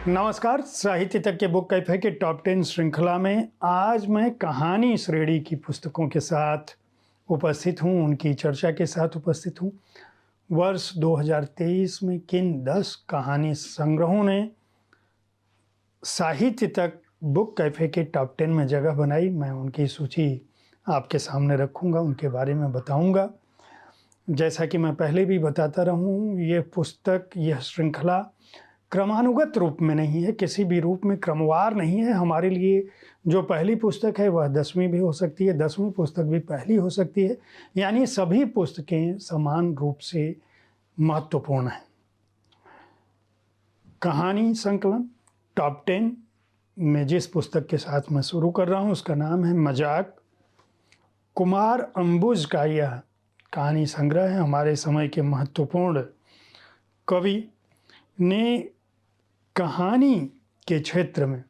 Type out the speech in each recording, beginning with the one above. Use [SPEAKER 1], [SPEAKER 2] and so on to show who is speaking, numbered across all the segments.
[SPEAKER 1] नमस्कार। साहित्य तक के बुक कैफे के टॉप 10 श्रृंखला में आज मैं कहानी श्रेणी की पुस्तकों के साथ उपस्थित हूँ, उनकी चर्चा के साथ उपस्थित हूँ। वर्ष 2023 में किन 10 कहानी संग्रहों ने साहित्य तक बुक कैफे के टॉप 10 में जगह बनाई, मैं उनकी सूची आपके सामने रखूँगा, उनके बारे में बताऊँगा। जैसा कि मैं पहले भी बताता रहूँ, ये पुस्तक, यह श्रृंखला क्रमानुगत रूप में नहीं है, किसी भी रूप में क्रमवार नहीं है। हमारे लिए जो पहली पुस्तक है वह 10वीं भी हो सकती है, 10वीं पुस्तक भी पहली हो सकती है, यानी सभी पुस्तकें समान रूप से महत्वपूर्ण हैं। कहानी संकलन टॉप 10 में जिस पुस्तक के साथ मैं शुरू कर रहा हूँ उसका नाम है मजाक। कुमार अंबुज का यह कहानी संग्रह है। हमारे समय के महत्वपूर्ण कवि ने कहानी के क्षेत्र में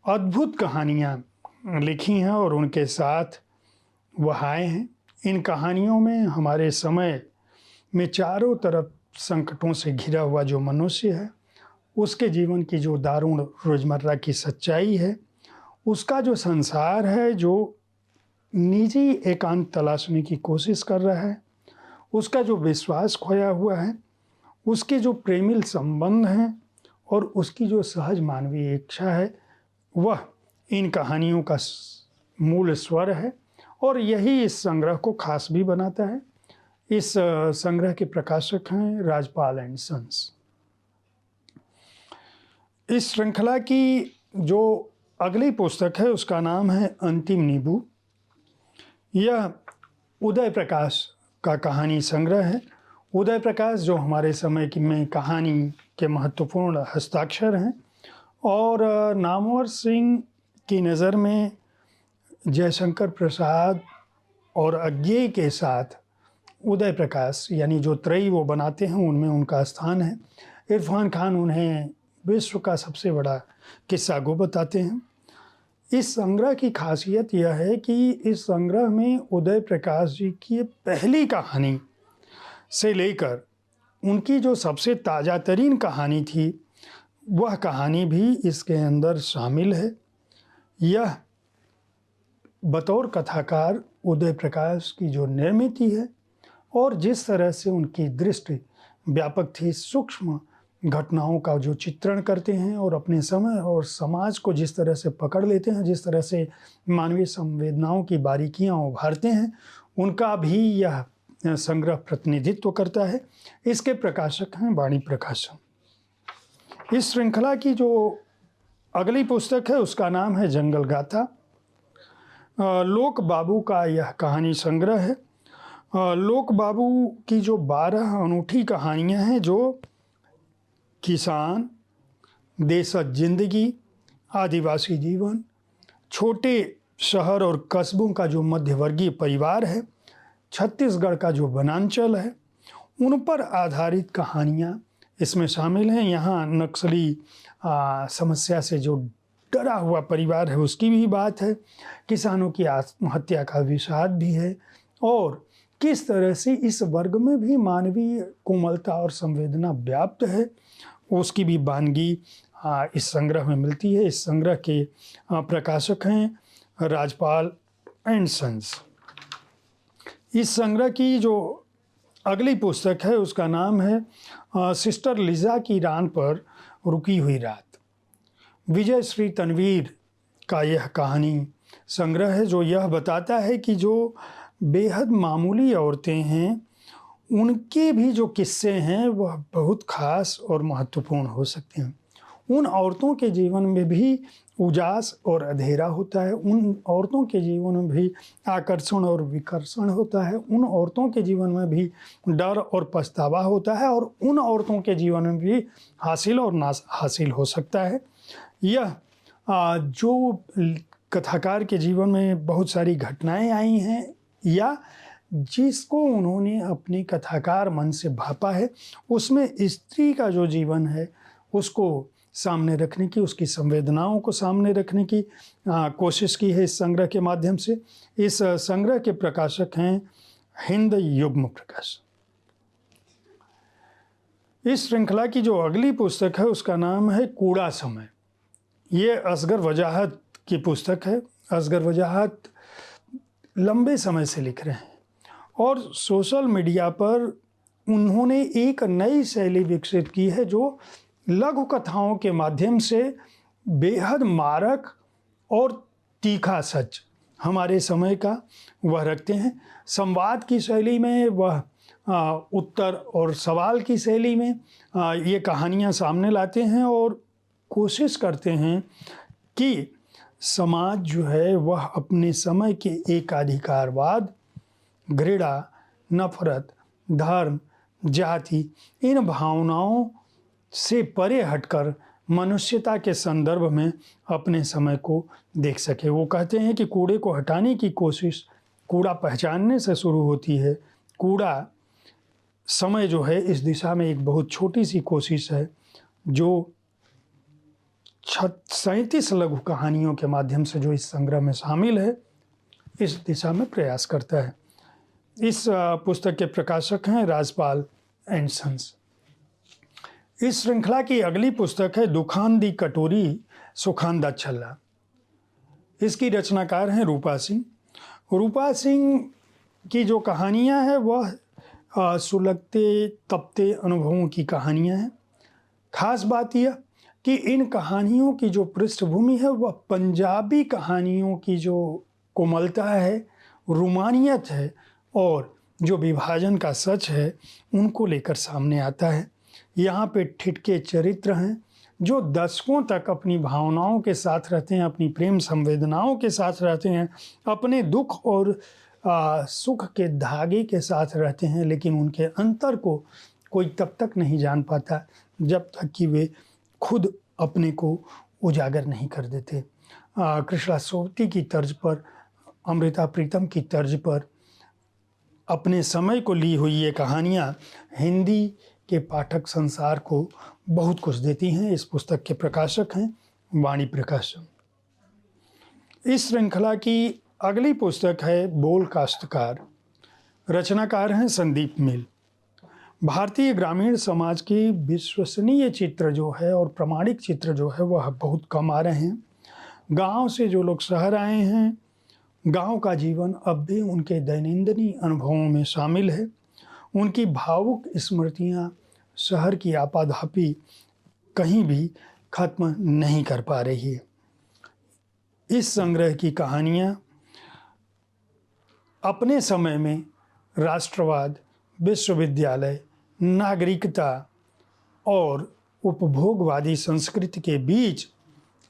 [SPEAKER 1] अद्भुत कहानियाँ लिखी हैं और उनके साथ वह आए हैं। इन कहानियों में हमारे समय में चारों तरफ संकटों से घिरा हुआ जो मनुष्य है, उसके जीवन की जो दारुण रोज़मर्रा की सच्चाई है, उसका जो संसार है, जो निजी एकांत तलाशने की कोशिश कर रहा है, उसका जो विश्वास खोया हुआ है, उसके जो प्रेमिल संबंध हैं और उसकी जो सहज मानवीय इच्छा है, वह इन कहानियों का मूल स्वर है और यही इस संग्रह को खास भी बनाता है। इस संग्रह के प्रकाशक हैं राजपाल एंड सन्स। इस श्रृंखला की जो अगली पुस्तक है उसका नाम है अंतिम नींबू। यह उदय प्रकाश का कहानी संग्रह है। उदय प्रकाश जो हमारे समय की में कहानी के महत्वपूर्ण हस्ताक्षर हैं और नामवर सिंह की नज़र में जयशंकर प्रसाद और अज्ञेय के साथ उदय प्रकाश यानी जो त्रयी वो बनाते हैं उनमें उनका स्थान है। इरफान खान उन्हें विश्व का सबसे बड़ा किस्सा गो बताते हैं। इस संग्रह की खासियत यह है कि इस संग्रह में उदय प्रकाश जी की पहली कहानी से लेकर उनकी जो सबसे ताज़ा तरीन कहानी थी वह कहानी भी इसके अंदर शामिल है। यह बतौर कथाकार उदय प्रकाश की जो निर्मित है और जिस तरह से उनकी दृष्टि व्यापक थी, सूक्ष्म घटनाओं का जो चित्रण करते हैं और अपने समय और समाज को जिस तरह से पकड़ लेते हैं, जिस तरह से मानवीय संवेदनाओं की बारीकियां उभारते हैं, उनका भी यह संग्रह प्रतिनिधित्व करता है। इसके प्रकाशक हैं वाणी प्रकाशन। इस श्रृंखला की जो अगली पुस्तक है उसका नाम है जंगल गाथा। लोक बाबू का यह कहानी संग्रह है। लोक बाबू की जो 12 अनूठी कहानियां हैं जो किसान, देशज जिंदगी, आदिवासी जीवन, छोटे शहर और कस्बों का जो मध्यवर्गीय परिवार है, छत्तीसगढ़ का जो वनांचल है, उन पर आधारित कहानियाँ इसमें शामिल हैं। यहाँ नक्सली समस्या से जो डरा हुआ परिवार है उसकी भी बात है, किसानों की आत्महत्या का विषाद भी है और किस तरह से इस वर्ग में भी मानवीय कोमलता और संवेदना व्याप्त है उसकी भी वानगी इस संग्रह में मिलती है। इस संग्रह के प्रकाशक हैं राजपाल एंड सन्स। इस संग्रह की जो अगली पुस्तक है उसका नाम है सिस्टर लिजा की रान पर रुकी हुई रात। विजय श्री तनवीर का यह कहानी संग्रह है जो यह बताता है कि जो बेहद मामूली औरतें हैं उनके भी जो किस्से हैं वह बहुत खास और महत्वपूर्ण हो सकते हैं। उन औरतों के जीवन में भी उजास और अंधेरा होता है, उन औरतों के जीवन में भी आकर्षण और विकर्षण होता है, उन औरतों के जीवन में भी डर और पछतावा होता है और उन औरतों के जीवन में भी हासिल और ना हासिल हो सकता है। यह जो कथाकार के जीवन में बहुत सारी घटनाएं आई हैं या जिसको उन्होंने अपने कथाकार मन से भापा है, उसमें स्त्री का जो जीवन है उसको सामने रखने की, उसकी संवेदनाओं को सामने रखने की कोशिश की है इस संग्रह के माध्यम से। इस संग्रह के प्रकाशक हैं हिंद युग्म प्रकाश। इस श्रृंखला की जो अगली पुस्तक है उसका नाम है कूड़ा समय। ये असगर वजाहत की पुस्तक है। असगर वजाहत लंबे समय से लिख रहे हैं और सोशल मीडिया पर उन्होंने एक नई शैली विकसित की है जो लघु कथाओं के माध्यम से बेहद मारक और तीखा सच हमारे समय का वह रखते हैं। संवाद की शैली में वह उत्तर और सवाल की शैली में ये कहानियाँ सामने लाते हैं और कोशिश करते हैं कि समाज जो है वह अपने समय के एकाधिकारवाद, घृणा, नफरत, धर्म, जाति इन भावनाओं से परे हटकर मनुष्यता के संदर्भ में अपने समय को देख सके। वो कहते हैं कि कूड़े को हटाने की कोशिश कूड़ा पहचानने से शुरू होती है। कूड़ा समय जो है इस दिशा में एक बहुत छोटी सी कोशिश है जो 37 लघु कहानियों के माध्यम से जो इस संग्रह में शामिल है इस दिशा में प्रयास करता है। इस पुस्तक के प्रकाशक हैं राजपाल एंड सन्स। इस श्रृंखला की अगली पुस्तक है दुखान दी कटोरी सुखान दा छल्ला। इसकी रचनाकार हैं रूपा सिंह। रूपा सिंह की जो कहानियां हैं वह सुलगते तपते अनुभवों की कहानियां हैं। खास बात यह कि इन कहानियों की जो पृष्ठभूमि है वह पंजाबी कहानियों की जो कोमलता है, रूमानियत है और जो विभाजन का सच है उनको लेकर सामने आता है। यहाँ पे ठिठके चरित्र हैं जो दशकों तक अपनी भावनाओं के साथ रहते हैं, अपनी प्रेम संवेदनाओं के साथ रहते हैं, अपने दुख और सुख के धागे के साथ रहते हैं, लेकिन उनके अंतर को कोई तब तक नहीं जान पाता जब तक कि वे खुद अपने को उजागर नहीं कर देते। कृष्णा सोवती की तर्ज पर, अमृता प्रीतम की तर्ज पर अपने समय को ली हुई ये कहानियाँ हिंदी के पाठक संसार को बहुत कुछ देती हैं। इस पुस्तक के प्रकाशक हैं वाणी प्रकाशन। इस श्रृंखला की अगली पुस्तक है बोल काश्तकार। रचनाकार हैं संदीप मिल। भारतीय ग्रामीण समाज की विश्वसनीय चित्र जो है और प्रामाणिक चित्र जो है वह बहुत कम आ रहे हैं। गांव से जो लोग शहर आए हैं, गांव का जीवन अब भी उनके दैनंदिनी अनुभवों में शामिल है। उनकी भावुक स्मृतियां शहर की आपाधापी कहीं भी खत्म नहीं कर पा रही है। इस संग्रह की कहानियां अपने समय में राष्ट्रवाद, विश्वविद्यालय, नागरिकता और उपभोगवादी संस्कृति के बीच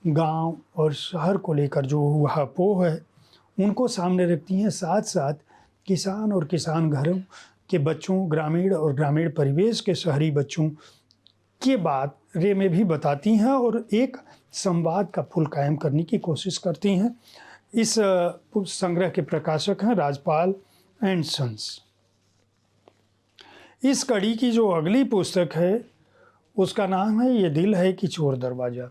[SPEAKER 1] गांव और शहर को लेकर जो हुआ पोह है उनको सामने रखती हैं। साथ साथ किसान और किसान घरों के बच्चों, ग्रामीण और ग्रामीण परिवेश के शहरी बच्चों के बारे में भी बताती हैं और एक संवाद का पुल कायम करने की कोशिश करती हैं। इस संग्रह के प्रकाशक हैं राजपाल एंड सन्स। इस कड़ी की जो अगली पुस्तक है उसका नाम है ये दिल है कि चोर दरवाज़ा।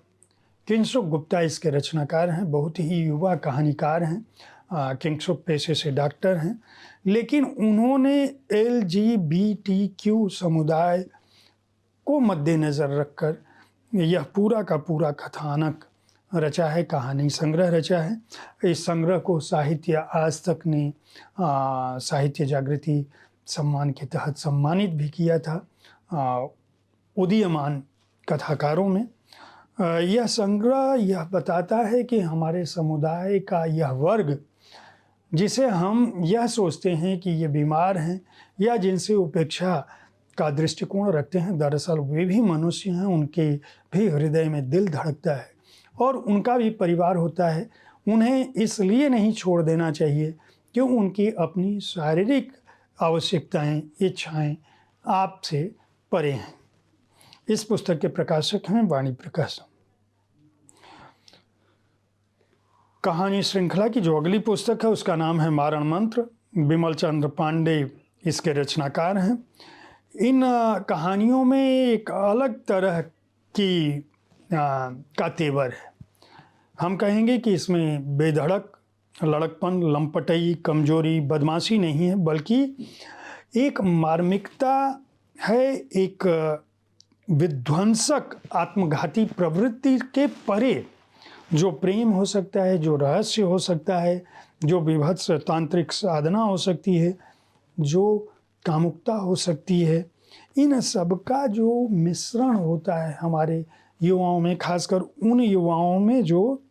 [SPEAKER 1] किंगसुक गुप्ता इसके रचनाकार हैं। बहुत ही युवा कहानीकार हैं। किंगसुक पेशे से डॉक्टर हैं, लेकिन उन्होंने LGBTQ समुदाय को मद्देनज़र रखकर यह पूरा का पूरा कथानक रचा है, कहानी संग्रह रचा है। इस संग्रह को साहित्य आज तक ने साहित्य जागृति सम्मान के तहत सम्मानित भी किया था उदीयमान कथाकारों में। यह संग्रह यह बताता है कि हमारे समुदाय का यह वर्ग जिसे हम यह सोचते हैं कि ये बीमार हैं या जिनसे उपेक्षा का दृष्टिकोण रखते हैं, दरअसल वे भी मनुष्य हैं। उनके भी हृदय में दिल धड़कता है और उनका भी परिवार होता है। उन्हें इसलिए नहीं छोड़ देना चाहिए कि उनकी अपनी शारीरिक आवश्यकताएं, इच्छाएं आपसे परे हैं। इस पुस्तक के प्रकाशक हैं वाणी प्रकाशन। कहानी श्रृंखला की जो अगली पुस्तक है उसका नाम है मारण मंत्र। बिमल चंद्र पांडे इसके रचनाकार हैं। इन कहानियों में एक अलग तरह की का तेवर है। हम कहेंगे कि इसमें बेधड़क लड़कपन, लंपटई, कमजोरी, बदमाशी नहीं है, बल्कि एक मार्मिकता है, एक विध्वंसक आत्मघाती प्रवृत्ति के परे जो प्रेम हो सकता है, जो रहस्य हो सकता है, जो विभत्स तांत्रिक साधना हो सकती है, जो कामुकता हो सकती है, इन सब का जो मिश्रण होता है हमारे युवाओं में, खासकर उन युवाओं में जो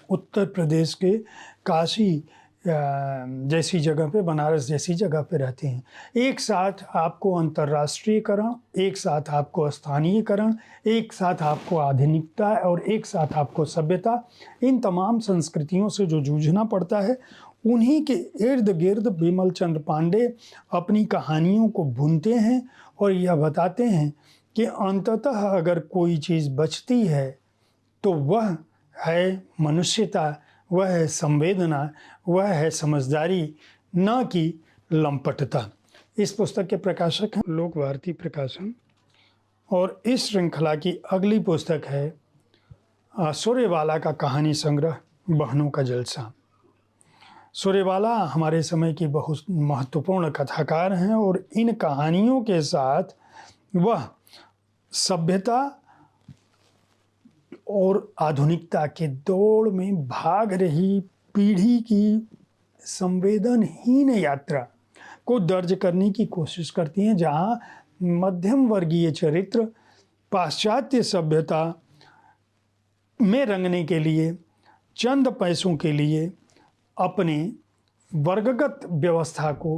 [SPEAKER 1] उत्तर प्रदेश के काशी जैसी जगह पे, बनारस जैसी जगह पे रहते हैं। एक साथ आपको अंतर्राष्ट्रीयकरण, एक साथ आपको स्थानीयकरण, एक साथ आपको आधुनिकता और एक साथ आपको सभ्यता, इन तमाम संस्कृतियों से जो जूझना पड़ता है, उन्हीं के इर्द गिर्द बिमल चंद्र पांडे अपनी कहानियों को बुनते हैं और यह बताते हैं कि अंततः अगर कोई चीज़ बचती है तो वह है मनुष्यता, वह है संवेदना, वह है समझदारी, न कि लंपटता। इस पुस्तक के प्रकाशक हैं लोक भारती प्रकाशन और इस श्रृंखला की अगली पुस्तक है सूर्यवाला का कहानी संग्रह बहनों का जलसा। सूर्यवाला हमारे समय की बहुत महत्वपूर्ण कथाकार हैं और इन कहानियों के साथ वह सभ्यता और आधुनिकता के दौड़ में भाग रही पीढ़ी की संवेदनहीन यात्रा को दर्ज करने की कोशिश करती हैं, जहां मध्यम वर्गीय चरित्र पाश्चात्य सभ्यता में रंगने के लिए, चंद पैसों के लिए अपने वर्गगत व्यवस्था को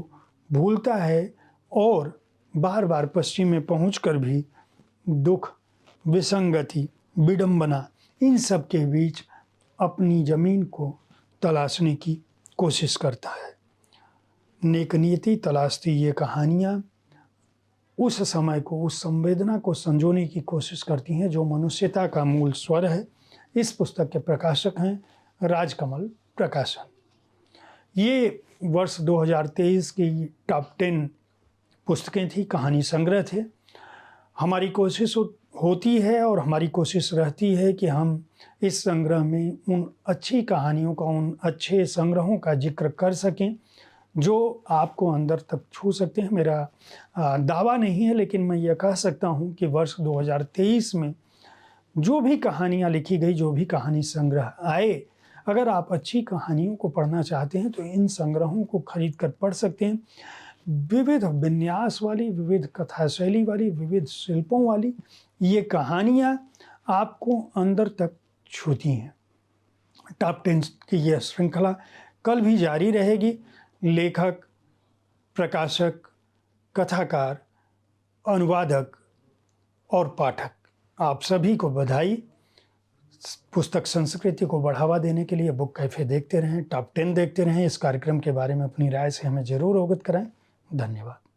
[SPEAKER 1] भूलता है और बार बार पश्चिम में पहुंचकर भी दुख, विसंगति, विडंबना, इन सब के बीच अपनी ज़मीन को तलाशने की कोशिश करता है। नेक नीति तलाशती ये कहानियाँ उस समय को, उस संवेदना को संजोने की कोशिश करती हैं जो मनुष्यता का मूल स्वर है। इस पुस्तक के प्रकाशक हैं राजकमल प्रकाशन। ये वर्ष 2023 की टॉप 10 पुस्तकें थी, कहानी संग्रह थे। हमारी कोशिश होती है और हमारी कोशिश रहती है कि हम इस संग्रह में उन अच्छी कहानियों का, उन अच्छे संग्रहों का जिक्र कर सकें जो आपको अंदर तक छू सकते हैं। मेरा दावा नहीं है, लेकिन मैं यह कह सकता हूं कि वर्ष 2023 में जो भी कहानियां लिखी गई, जो भी कहानी संग्रह आए, अगर आप अच्छी कहानियों को पढ़ना चाहते हैं तो इन संग्रहों को खरीद कर पढ़ सकते हैं। विविध विन्यास वाली, विविध कथा शैली वाली, विविध शिल्पों वाली ये कहानियाँ आपको अंदर तक छूती हैं। टॉप 10 की यह श्रृंखला कल भी जारी रहेगी। लेखक, प्रकाशक, कथाकार, अनुवादक और पाठक, आप सभी को बधाई। पुस्तक संस्कृति को बढ़ावा देने के लिए बुक कैफे देखते रहें, टॉप 10 देखते रहें। इस कार्यक्रम के बारे में अपनी राय से हमें ज़रूर अवगत कराएं। धन्यवाद।